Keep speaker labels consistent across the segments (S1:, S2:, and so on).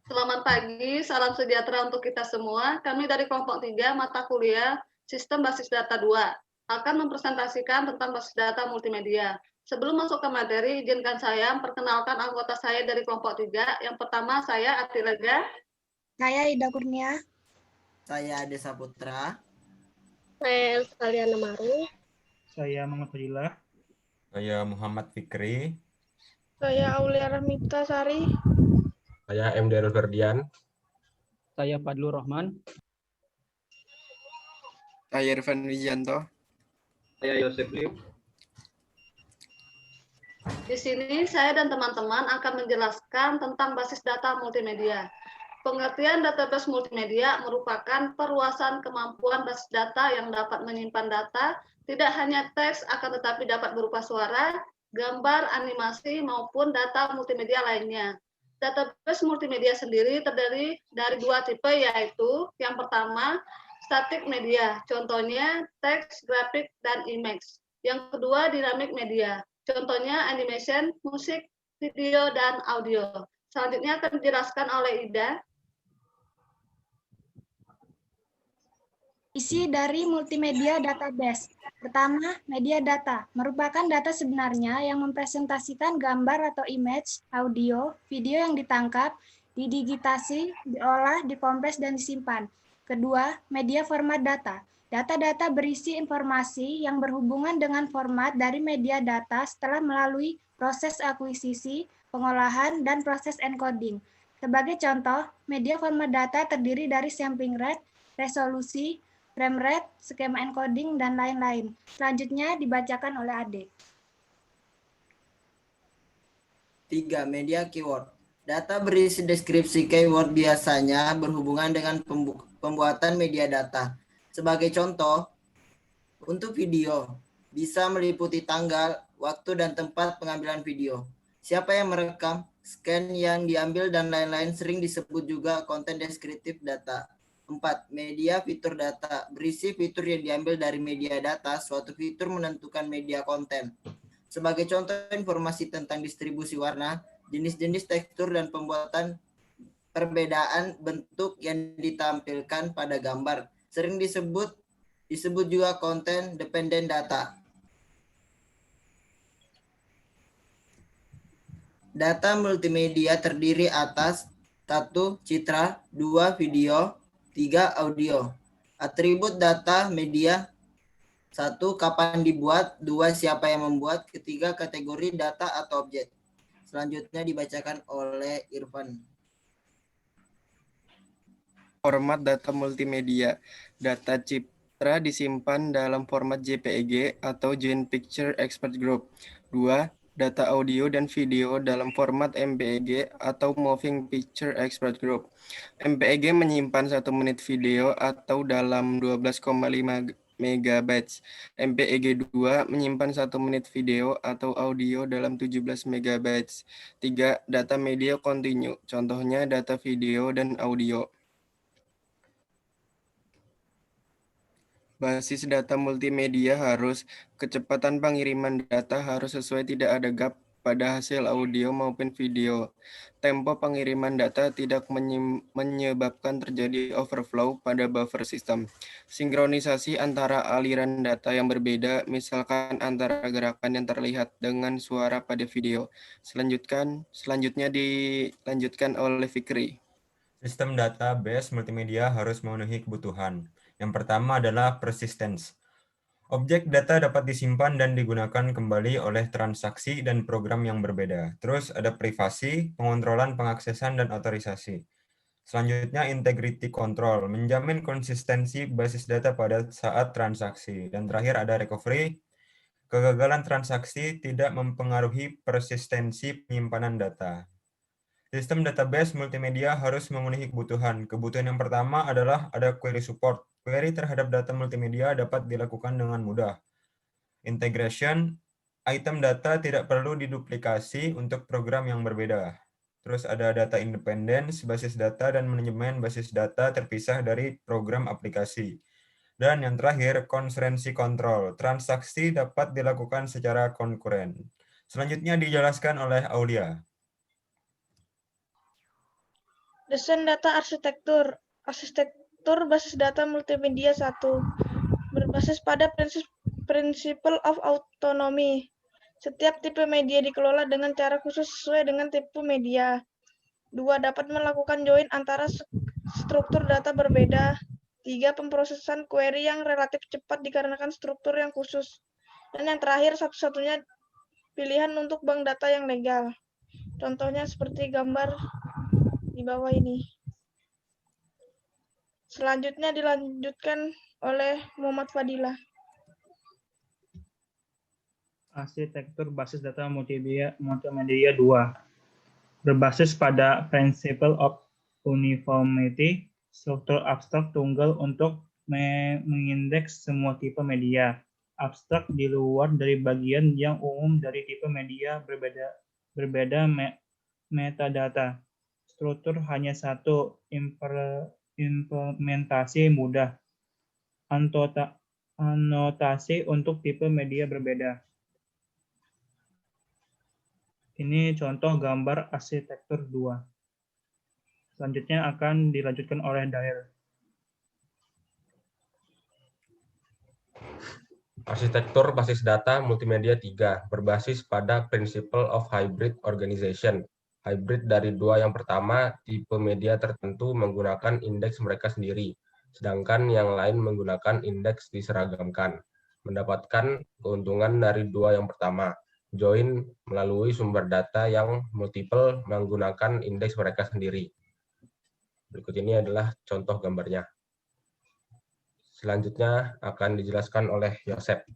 S1: Selamat pagi, salam sejahtera untuk kita semua. Kami dari kelompok 3 mata kuliah Sistem Basis Data 2 akan mempresentasikan tentang basis data multimedia. Sebelum masuk ke materi, izinkan saya memperkenalkan anggota saya dari kelompok 3. Yang pertama, saya Ati Lega.
S2: Saya Ida Kurnia.
S3: Saya Desa Putra.
S4: Saya Elskaliana Maru.
S5: Saya Muhammad Fadilah.
S6: Saya Muhammad Fikri.
S4: Saya Aulia Rahmita Sari.
S7: Saya M. Darul Ferdian.
S5: Saya Fadlur Rahman.
S8: Saya Irfan Wijanto.
S7: Saya Yosef Liu.
S1: Di sini saya dan teman-teman akan menjelaskan tentang basis data multimedia. Pengertian database multimedia merupakan perluasan kemampuan basis data yang dapat menyimpan data, tidak hanya teks akan tetapi dapat berupa suara, gambar, animasi, maupun data multimedia lainnya. Database multimedia sendiri terdiri dari dua tipe, yaitu yang pertama, static media, contohnya teks, grafik, dan image. Yang kedua, dynamic media, contohnya animation, musik, video, dan audio. Selanjutnya akan dijelaskan oleh Ida.
S2: Isi dari multimedia database. Pertama, media data merupakan data sebenarnya yang mempresentasikan gambar atau image, audio, video yang ditangkap, didigitasi, diolah, dikompres, dan disimpan. Kedua, media format data. Data-data berisi informasi yang berhubungan dengan format dari media data setelah melalui proses akuisisi, pengolahan, dan proses encoding. Sebagai contoh, media format data terdiri dari sampling rate, resolusi, frame rate, skema encoding, dan lain-lain. Selanjutnya dibacakan oleh Ade.
S3: 3. Media keyword. Data berisi deskripsi keyword biasanya berhubungan dengan pembuatan media data. Sebagai contoh, untuk video, bisa meliputi tanggal, waktu, dan tempat pengambilan video. Siapa yang merekam, scan yang diambil, dan lain-lain sering disebut juga konten deskriptif data. 4. Media fitur data. Berisi fitur yang diambil dari media data, suatu fitur menentukan media konten. Sebagai contoh, informasi tentang distribusi warna, jenis-jenis tekstur, dan pembuatan perbedaan bentuk yang ditampilkan pada gambar. Sering disebut juga konten dependent data. Data multimedia terdiri atas 1. Citra, 2. Video, 3. Audio. Atribut data media: 1. Kapan dibuat, 2. Siapa yang membuat, ketiga kategori data atau objek. Selanjutnya dibacakan oleh Irfan.
S8: Format data multimedia. Data citra disimpan dalam format JPEG atau Joint Picture Expert Group. 2. Data audio dan video dalam format MPEG atau Moving Picture Expert Group. MPEG menyimpan 1 menit video atau dalam 12,5 MB. MPEG 2 menyimpan 1 menit video atau audio dalam 17 MB. 3. Data media kontinu, contohnya data video dan audio. Basis data multimedia harus kecepatan pengiriman data harus sesuai, tidak ada gap pada hasil audio maupun video. Tempo pengiriman data tidak menyebabkan terjadi overflow pada buffer sistem. Sinkronisasi antara aliran data yang berbeda, misalkan antara gerakan yang terlihat dengan suara pada video. Selanjutnya dilanjutkan oleh Fikri.
S6: Sistem database multimedia harus memenuhi kebutuhan. Yang pertama adalah persistence. Objek data dapat disimpan dan digunakan kembali oleh transaksi dan program yang berbeda. Terus ada privasi, pengontrolan pengaksesan, dan otorisasi. Selanjutnya integrity control, menjamin konsistensi basis data pada saat transaksi. Dan terakhir ada recovery, kegagalan transaksi tidak mempengaruhi persistensi penyimpanan data. Sistem database multimedia harus memenuhi kebutuhan. Kebutuhan yang pertama adalah ada query support. Query terhadap data multimedia dapat dilakukan dengan mudah. Integration, item data tidak perlu diduplikasi untuk program yang berbeda. Terus ada data independence, basis data dan manajemen basis data terpisah dari program aplikasi. Dan yang terakhir, concurrency control. Transaksi dapat dilakukan secara konkuren. Selanjutnya dijelaskan oleh Aulia.
S4: Desain data arsitektur. Arsitektur basis data multimedia 1. Berbasis pada Principle of Autonomy. Setiap tipe media dikelola dengan cara khusus sesuai dengan tipe media. 2. Dapat melakukan join antara struktur data berbeda. 3. Pemrosesan query yang relatif cepat dikarenakan struktur yang khusus. Dan yang terakhir, satu-satunya pilihan untuk bank data yang legal. Contohnya seperti gambar di bawah ini. Selanjutnya dilanjutkan oleh Muhammad Fadilah.
S5: Arsitektur basis data multimedia 2. Berbasis pada Principle of Uniformity, struktur abstrak tunggal untuk mengindeks semua tipe media. Abstrak di luar dari bagian yang umum dari tipe media berbeda metadata. Struktur hanya satu, implementasi mudah. Anotasi untuk tipe media berbeda. Ini contoh gambar arsitektur 2. Selanjutnya akan dilanjutkan oleh Dael.
S7: Arsitektur basis data multimedia 3 berbasis pada Principle of Hybrid Organization. Hybrid dari dua yang pertama, tipe media tertentu menggunakan indeks mereka sendiri, sedangkan yang lain menggunakan indeks diseragamkan. Mendapatkan keuntungan dari dua yang pertama, join melalui sumber data yang multiple menggunakan indeks mereka sendiri. Berikut ini adalah contoh gambarnya. Selanjutnya akan dijelaskan oleh Yosep.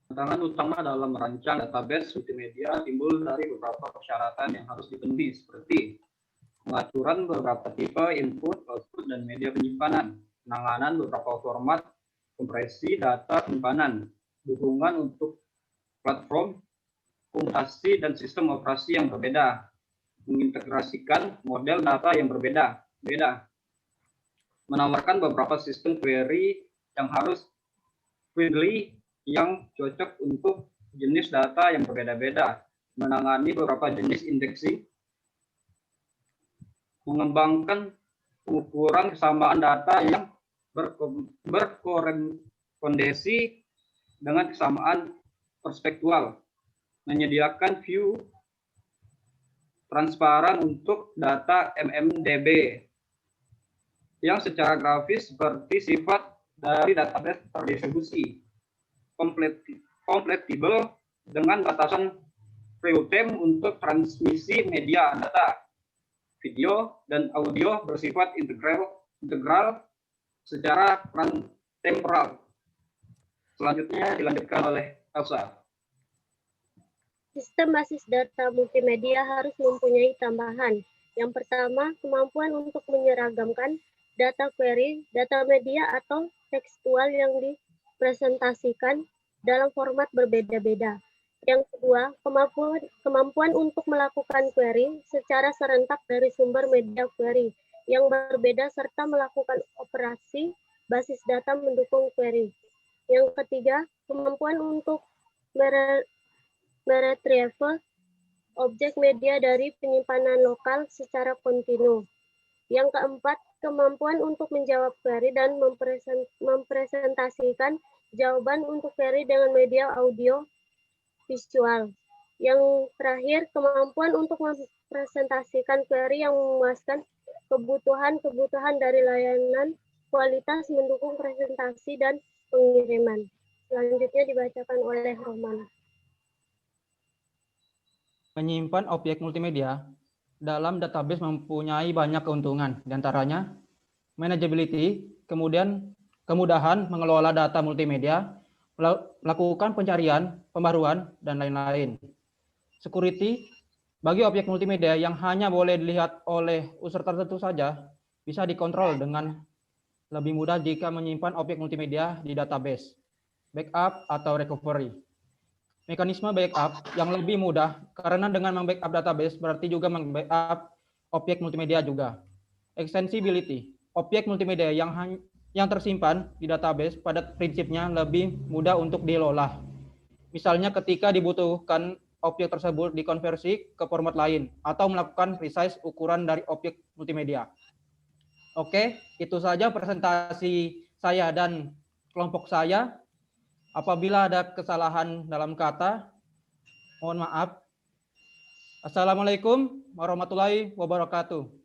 S9: Tantangan utama dalam merancang database multimedia timbul dari beberapa persyaratan yang harus dipenuhi, seperti pengaturan beberapa tipe input, output, dan media penyimpanan, penanganan beberapa format, kompresi data penyimpanan, dukungan untuk platform, komutasi, dan sistem operasi yang berbeda, mengintegrasikan model data yang berbeda, menawarkan beberapa sistem query yang harus friendly yang cocok untuk jenis data yang berbeda-beda, menangani beberapa jenis indexing, mengembangkan ukuran kesamaan data yang berkorespondisi dengan kesamaan perspektual, menyediakan view transparan untuk data MMDB yang secara grafis seperti sifat dari database terdistribusi, kompatibel dengan batasan real-time untuk transmisi media data, video, dan audio bersifat integral secara temporal. Selanjutnya dilanjutkan oleh Elsa.
S10: Sistem basis data multimedia harus mempunyai tambahan. Yang pertama, kemampuan untuk menyeragamkan data query, data media, atau tekstual yang dipresentasikan dalam format berbeda-beda. Yang kedua, kemampuan untuk melakukan query secara serentak dari sumber media query yang berbeda serta melakukan operasi basis data mendukung query. Yang ketiga, kemampuan untuk meretrieve objek media dari penyimpanan lokal secara kontinu. Yang keempat, kemampuan untuk menjawab query dan mempresentasikan jawaban untuk query dengan media audio visual. Yang terakhir, kemampuan untuk mempresentasikan query yang memuaskan kebutuhan dari layanan, kualitas mendukung presentasi dan pengiriman. Selanjutnya dibacakan oleh Roman.
S5: Menyimpan objek multimedia dalam database mempunyai banyak keuntungan, diantaranya manageability, kemudian kemudahan mengelola data multimedia, melakukan pencarian, pembaruan, dan lain-lain. Security, bagi objek multimedia yang hanya boleh dilihat oleh user tertentu saja, bisa dikontrol dengan lebih mudah jika menyimpan objek multimedia di database. Backup atau recovery. Mekanisme backup yang lebih mudah karena dengan membackup database berarti juga membackup objek multimedia juga. Extensibility, objek multimedia yang tersimpan di database pada prinsipnya lebih mudah untuk diolah. Misalnya ketika dibutuhkan objek tersebut dikonversi ke format lain atau melakukan resize ukuran dari objek multimedia. Oke, itu saja presentasi saya dan kelompok saya. Apabila ada kesalahan dalam kata, mohon maaf. Assalamualaikum warahmatullahi wabarakatuh.